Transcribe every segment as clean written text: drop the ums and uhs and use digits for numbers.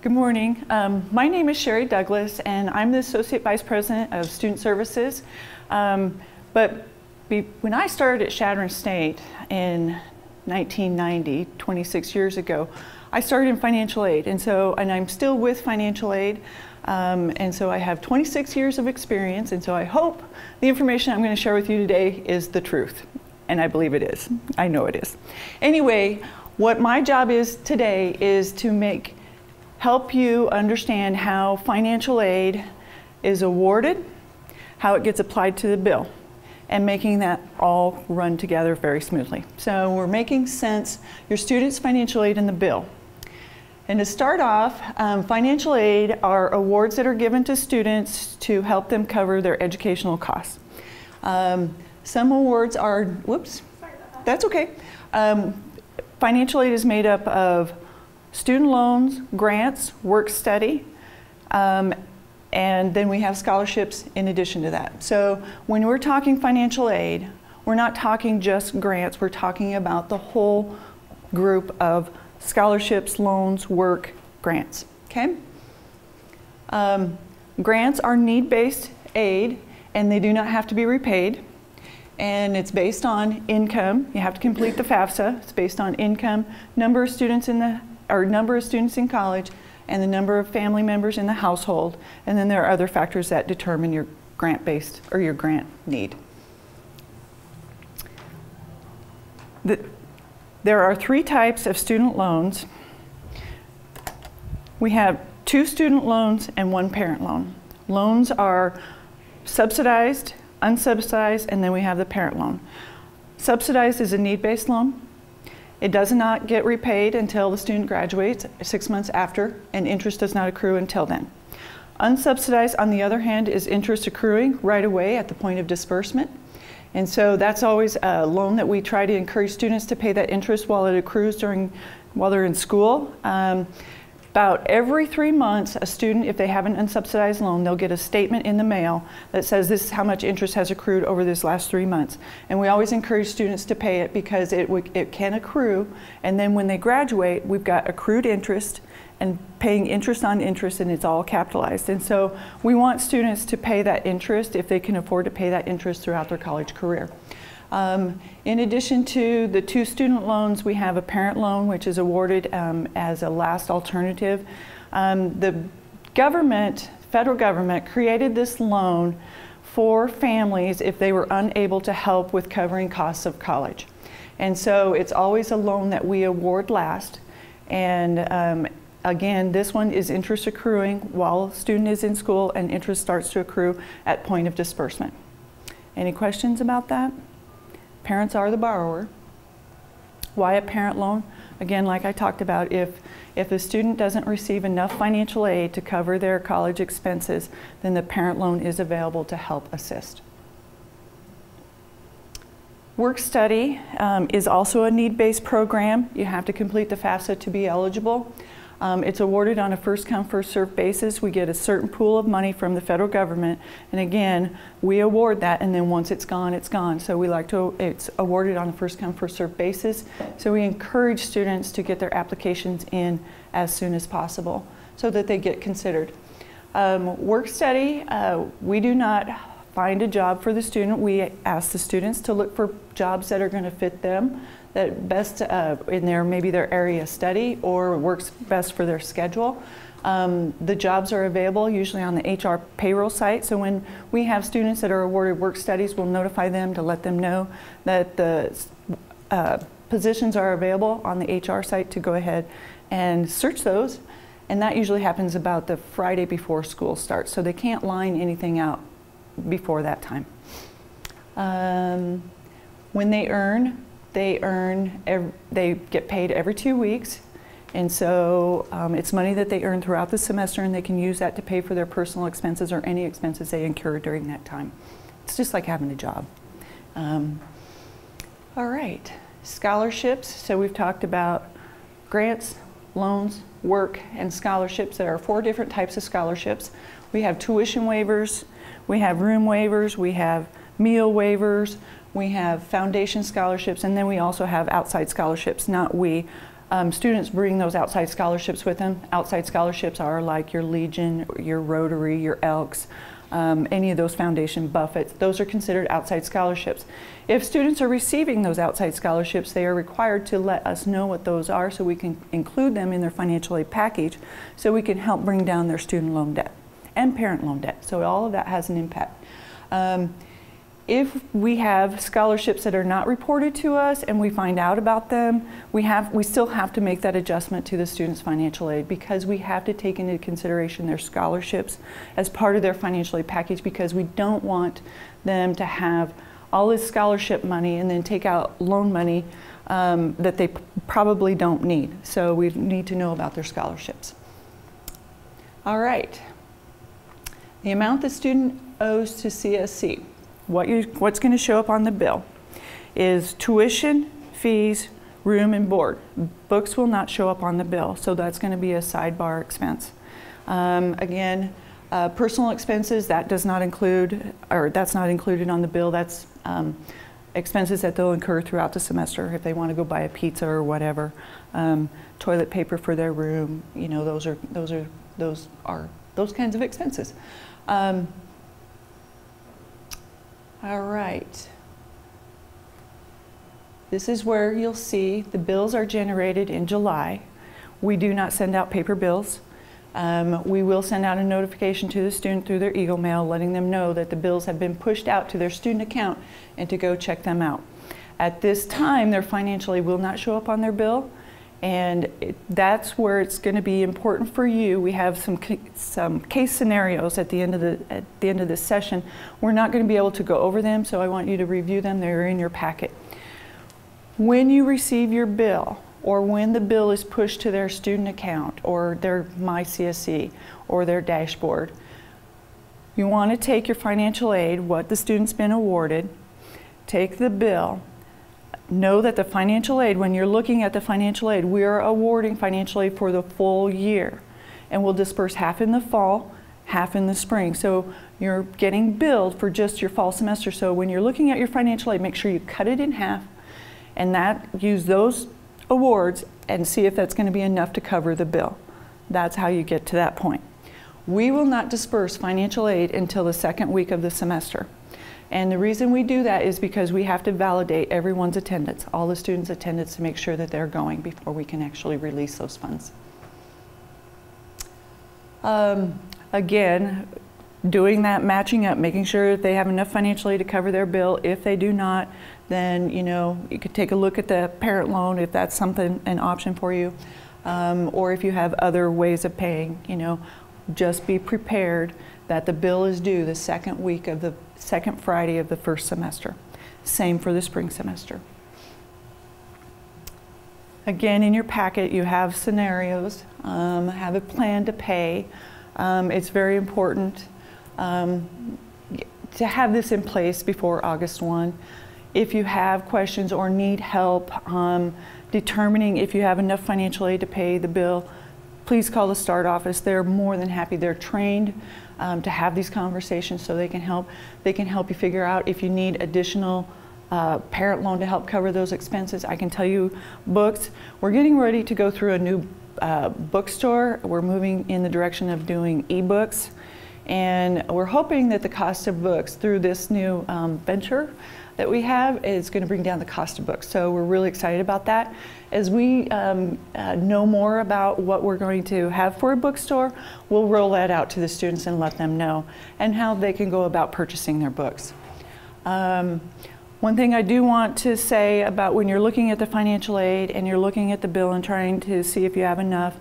Good morning. My name is Sherry Douglas, and I'm the Associate Vice President of Student Services. When I started at Chadron State in 1990, 26 years ago, I started in financial aid, and I'm still with financial aid. And so I have 26 years of experience, and so I hope the information I'm going to share with you today is the truth. And I believe it is. I know it is. Anyway, what my job is today is to help you understand how financial aid is awarded, how it gets applied to the bill, and making that all run together very smoothly. So we're making sense, your students' financial aid in the bill. And to start off, financial aid are awards that are given to students to help them cover their educational costs. Some awards are, whoops, that's okay. Financial aid is made up of student loans, grants, work study, and then we have scholarships in addition to that. So when we're talking financial aid, we're not talking just grants, we're talking about the whole group of scholarships, loans, work, grants, okay? Grants are need-based aid, and they do not have to be repaid. And it's based on income. You have to complete the FAFSA. It's based on income, number of students in college, and the number of family members in the household. And then there are other factors that determine your grant-based or your grant need. There are three types of student loans. We have 2 student loans and 1 parent loan. Loans are subsidized, unsubsidized, and then we have the parent loan. Subsidized is a need-based loan. It does not get repaid until the student graduates 6 months after, and interest does not accrue until then. Unsubsidized, on the other hand, is interest accruing right away at the point of disbursement. And so that's always a loan that we try to encourage students to pay that interest while it accrues while they're in school. About every 3 months, a student, if they have an unsubsidized loan, they'll get a statement in the mail that says this is how much interest has accrued over this last 3 months. And we always encourage students to pay it because it can accrue, and then when they graduate, we've got accrued interest and paying interest on interest, and it's all capitalized. And so we want students to pay that interest if they can afford to pay that interest throughout their college career. In addition to the 2 student loans, we have a parent loan, which is awarded as a last alternative. The federal government created this loan for families if they were unable to help with covering costs of college. And so it's always a loan that we award last. And again, this one is interest accruing while the student is in school, and interest starts to accrue at point of disbursement. Any questions about that? Parents are the borrower. Why a parent loan? Again, like I talked about, if a student doesn't receive enough financial aid to cover their college expenses, then the parent loan is available to help assist. Work study is also a need-based program. You have to complete the FAFSA to be eligible. It's awarded on a first-come, first-served basis. We get a certain pool of money from the federal government, and again, we award that, and then once it's gone, it's gone. So it's awarded on a first-come, first-served basis. So we encourage students to get their applications in as soon as possible so that they get considered. Work study, we do not find a job for the student. We ask the students to look for jobs that are going to fit them, that best in maybe their area of study or works best for their schedule. The jobs are available usually on the HR payroll site, so when we have students that are awarded work studies, we'll notify them to let them know that the positions are available on the HR site to go ahead and search those, and that usually happens about the Friday before school starts, so they can't line anything out before that time. When they get paid every 2 weeks, and so it's money that they earn throughout the semester, and they can use that to pay for their personal expenses or any expenses they incur during that time. It's just like having a job. All right, scholarships. So we've talked about grants, loans, work, and scholarships. There are 4 different types of scholarships. We have tuition waivers, we have room waivers, we have meal waivers, we have foundation scholarships, and then we also have outside scholarships. Not we, Students bring those outside scholarships with them. Outside scholarships are like your Legion, your Rotary, your Elks, any of those foundation buffets. Those are considered outside scholarships. If students are receiving those outside scholarships, they are required to let us know what those are so we can include them in their financial aid package so we can help bring down their student loan debt and parent loan debt. So all of that has an impact. If we have scholarships that are not reported to us and we find out about them, we still have to make that adjustment to the student's financial aid because we have to take into consideration their scholarships as part of their financial aid package because we don't want them to have all this scholarship money and then take out loan money that they probably don't need. So we need to know about their scholarships. All right. The amount the student owes to CSC. What's going to show up on the bill is tuition, fees, room, and board. Books will not show up on the bill, so that's going to be a sidebar expense. Again, personal expenses, that does not include, or that's not included on the bill. That's expenses that they'll incur throughout the semester if they want to go buy a pizza or whatever. Toilet paper for their room, you know, those are those kinds of expenses. All right. This is where you'll see the bills are generated in July. We do not send out paper bills. We will send out a notification to the student through their Eagle Mail letting them know that the bills have been pushed out to their student account and to go check them out. At this time, their financial aid will not show up on their bill, and that's where it's going to be important for you. We have some case scenarios at the end of this session. We're not going to be able to go over them, so I want you to review them. They're in your packet. When you receive your bill, or when the bill is pushed to their student account, or their MyCSC, or their dashboard, you want to take your financial aid, what the student's been awarded, take the bill. Know that the financial aid, when you're looking at the financial aid, we are awarding financial aid for the full year. And we'll disperse half in the fall, half in the spring. So you're getting billed for just your fall semester. So when you're looking at your financial aid, make sure you cut it in half and use those awards and see if that's going to be enough to cover the bill. That's how you get to that point. We will not disperse financial aid until the second week of the semester. And the reason we do that is because we have to validate everyone's attendance, all the students' attendance, to make sure that they're going before we can actually release those funds. Again, doing that matching up, making sure that they have enough financial aid to cover their bill. If they do not, then you could take a look at the parent loan if that's an option for you, or if you have other ways of paying. Just be prepared that the bill is due the second Friday of the first semester. Same for the spring semester. Again, in your packet you have scenarios, have a plan to pay. It's very important to have this in place before August 1. If you have questions or need help determining if you have enough financial aid to pay the bill, please call the START office. They're more than happy. They're trained to have these conversations so they can help. They can help you figure out if you need additional parent loan to help cover those expenses. I can tell you books. We're getting ready to go through a new bookstore. We're moving in the direction of doing e-books, and we're hoping that the cost of books through this new venture that we have is going to bring down the cost of books. So we're really excited about that. As we know more about what we're going to have for a bookstore, we'll roll that out to the students and let them know, and how they can go about purchasing their books. One thing I do want to say about when you're looking at the financial aid and you're looking at the bill and trying to see if you have enough,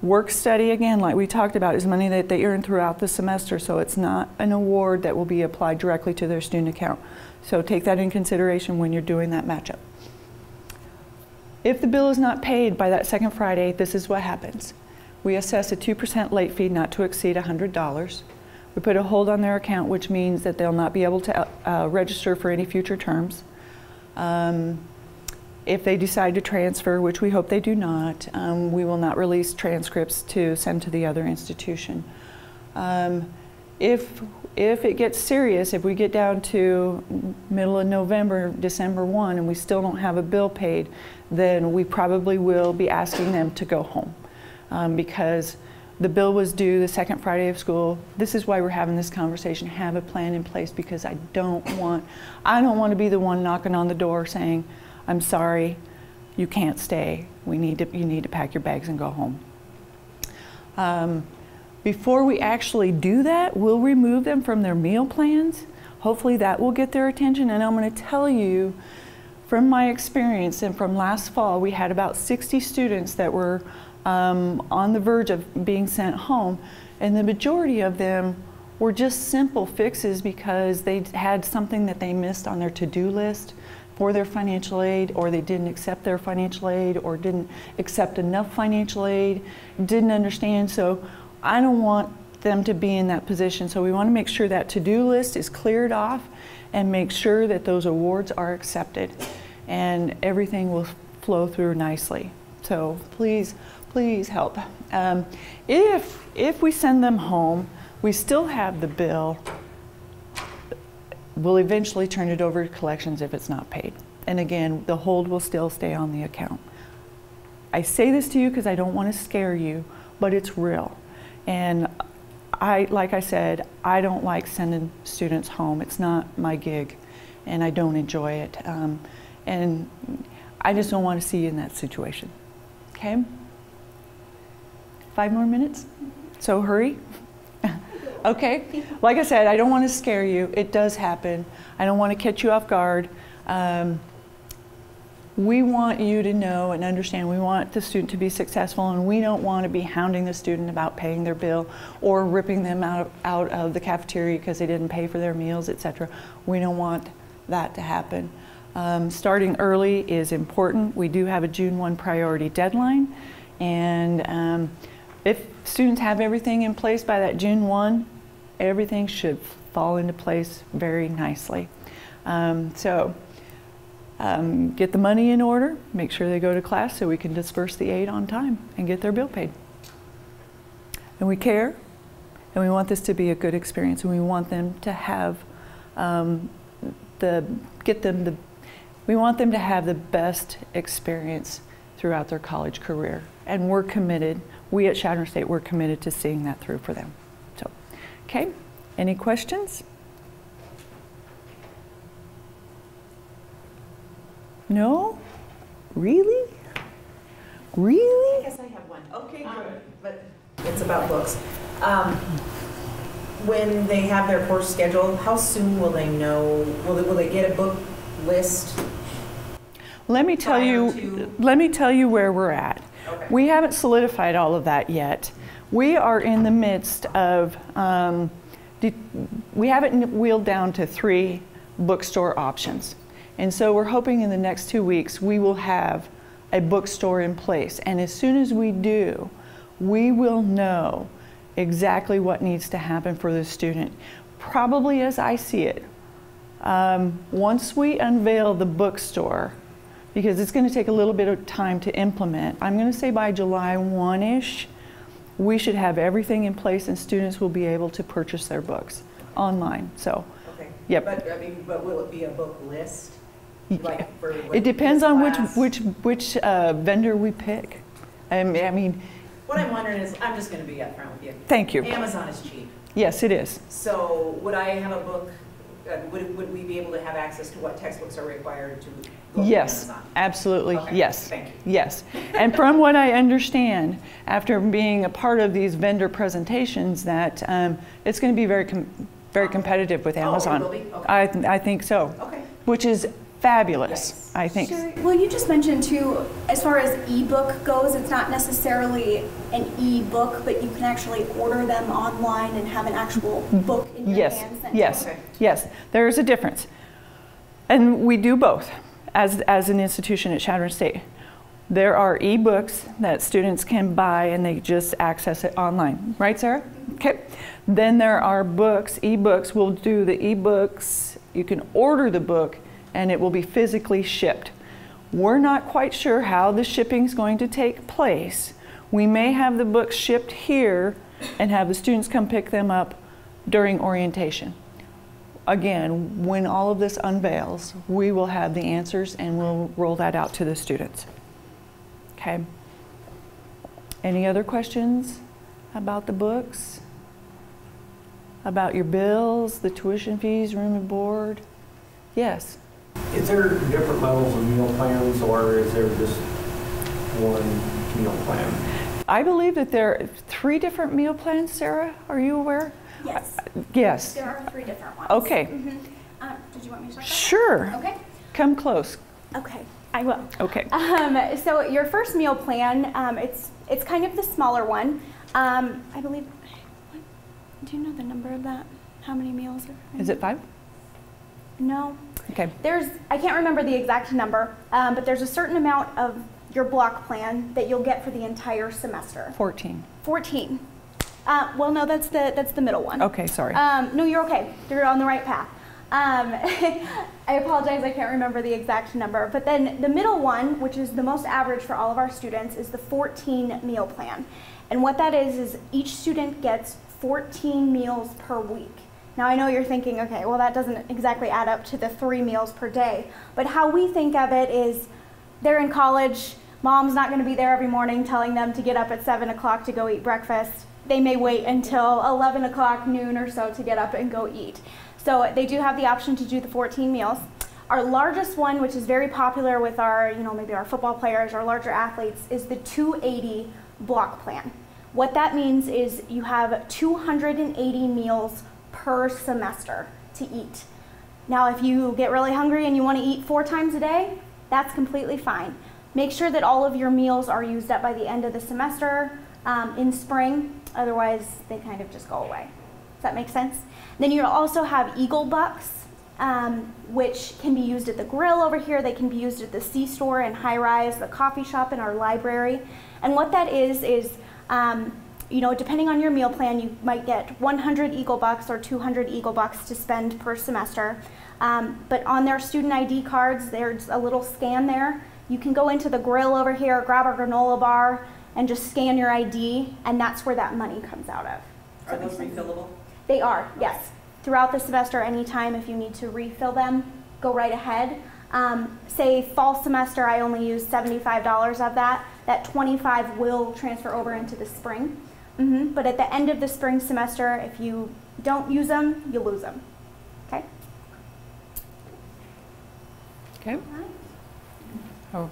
work study, again, like we talked about, is money that they earn throughout the semester, so it's not an award that will be applied directly to their student account. So take that in consideration when you're doing that matchup. If the bill is not paid by that second Friday, this is what happens. We assess a 2% late fee not to exceed $100. We put a hold on their account, which means that they'll not be able to register for any future terms. If they decide to transfer, which we hope they do not, we will not release transcripts to send to the other institution. If it gets serious, if we get down to middle of November, December 1, and we still don't have a bill paid, then we probably will be asking them to go home because the bill was due the second Friday of school. This is why we're having this conversation. Have a plan in place, because I don't want to be the one knocking on the door saying, "I'm sorry, you can't stay. You need to pack your bags and go home." Before we actually do that, we'll remove them from their meal plans. Hopefully that will get their attention. And I'm going to tell you from my experience, and from last fall, we had about 60 students that were on the verge of being sent home, and the majority of them were just simple fixes because they had something that they missed on their to-do list for their financial aid, or they didn't accept their financial aid, or didn't accept enough financial aid, didn't understand. So I don't want them to be in that position. So we want to make sure that to-do list is cleared off and make sure that those awards are accepted, and everything will flow through nicely. So please help. If we send them home, we still have the bill. We'll eventually turn it over to collections if it's not paid. And again, the hold will still stay on the account. I say this to you because I don't want to scare you, but it's real. And like I said, I don't like sending students home. It's not my gig, and I don't enjoy it. And I just don't want to see you in that situation. Okay? 5 more minutes? So hurry. Okay? Like I said, I don't want to scare you. It does happen. I don't want to catch you off guard. We want you to know and understand. We want the student to be successful, and we don't want to be hounding the student about paying their bill or ripping them out of the cafeteria because they didn't pay for their meals, etc. We don't want that to happen. Starting early is important. We do have a June 1 priority deadline, and if students have everything in place by that June 1, everything should fall into place very nicely. Get the money in order, make sure they go to class so we can disperse the aid on time and get their bill paid. And we care, and we want this to be a good experience, and we want them to have we want them to have the best experience throughout their college career. And we're committed, we at Chadron State, we're committed to seeing that through for them. So, okay, any questions? No? Really? Really? I guess I have one. Okay, good. But it's about books. When they have their course schedule, how soon will they know? Will they get a book list? Let me tell you where we're at. Okay. We haven't solidified all of that yet. We are in the midst of, we haven't wheeled down to 3 bookstore options. And so we're hoping in the next 2 weeks we will have a bookstore in place. And as soon as we do, we will know exactly what needs to happen for the student. Probably as I see it, once we unveil the bookstore, because it's going to take a little bit of time to implement, I'm going to say by July 1-ish, we should have everything in place and students will be able to purchase their books online. So, okay. Yep. But will it be a book list? Like it depends on which vendor we pick. I mean, what I'm wondering is, I'm just going to be upfront with you. Thank you. Amazon is cheap. Yes, it is. So would I have a book? Would we be able to have access to what textbooks are required to go to Amazon? Absolutely. Okay. Yes. Thank you. Yes. And from what I understand, after being a part of these vendor presentations, that it's going to be very competitive with Amazon. Oh, it will be? Okay. I think so. Okay. Which is fabulous, yes. I think. Sure. Well, you just mentioned too, as far as ebook goes, it's not necessarily an ebook, but you can actually order them online and have an actual book in your hands. Yes, yes, there is a difference. And we do both as an institution at Chadron State. There are ebooks that students can buy and they just access it online. Right, Sarah? Okay. Then there are books, ebooks. We'll do the ebooks. You can order the book and it will be physically shipped. We're not quite sure how the shipping is going to take place. We may have the books shipped here and have the students come pick them up during orientation. Again, when all of this unveils, we will have the answers and we'll roll that out to the students. Okay. Any other questions about the books? About your bills, the tuition fees, room and board? Yes. Is there different levels of meal plans, or is there just one meal plan? I believe that there are 3 different meal plans, Sarah. Are you aware? Yes. Yes. There are 3 different ones. Okay. Did you want me to talk about Sure. that? Okay. Come close. Okay, I will. Okay. So your first meal plan, it's kind of the smaller one. I believe, do you know the number of that? How many meals are? Is it 5? No. Okay. I can't remember the exact number, but there's a certain amount of your block plan that you'll get for the entire semester. 14. 14. Well, no, that's the middle one. Okay, sorry. No, you're okay. You're on the right path. I apologize, I can't remember the exact number. But then the middle one, which is the most average for all of our students, is the 14 meal plan. And what that is each student gets 14 meals per week. Now I know you're thinking, okay, well that doesn't exactly add up to the 3 meals per day. But how we think of it is they're in college, mom's not going to be there every morning telling them to get up at 7 o'clock to go eat breakfast. They may wait until 11 o'clock, noon or so to get up and go eat. So they do have the option to do the 14 meals. Our largest one, which is very popular with our, maybe our football players or larger athletes, is the 280 block plan. What that means is you have 280 meals per semester to eat. Now, if you get really hungry and you want to eat 4 times a day, that's completely fine. Make sure that all of your meals are used up by the end of the semester in spring, otherwise they kind of just go away. Does that make sense? Then you'll also have Eagle Bucks, which can be used at the grill over here. They can be used at the C-store and High Rise, the coffee shop, and our library. And what that is depending on your meal plan, you might get 100 Eagle Bucks or 200 Eagle Bucks to spend per semester. But on their student ID cards, there's a little scan there. You can go into the grill over here, grab a granola bar, and just scan your ID, and that's where that money comes out of. Are those refillable? They are, yes. Throughout the semester, anytime if you need to refill them, go right ahead. Say fall semester, I only use $75 of that. That $25 will transfer over into the spring. But at the end of the spring semester, if you don't use them, you lose them. Okay? Okay. Oh,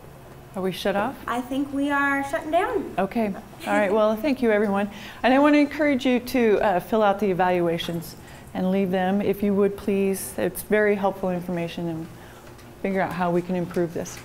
are we shut off? I think we are shutting down. Okay. All right. Well, thank you, everyone. And I want to encourage you to fill out the evaluations and leave them, if you would, please. It's very helpful information, and figure out how we can improve this.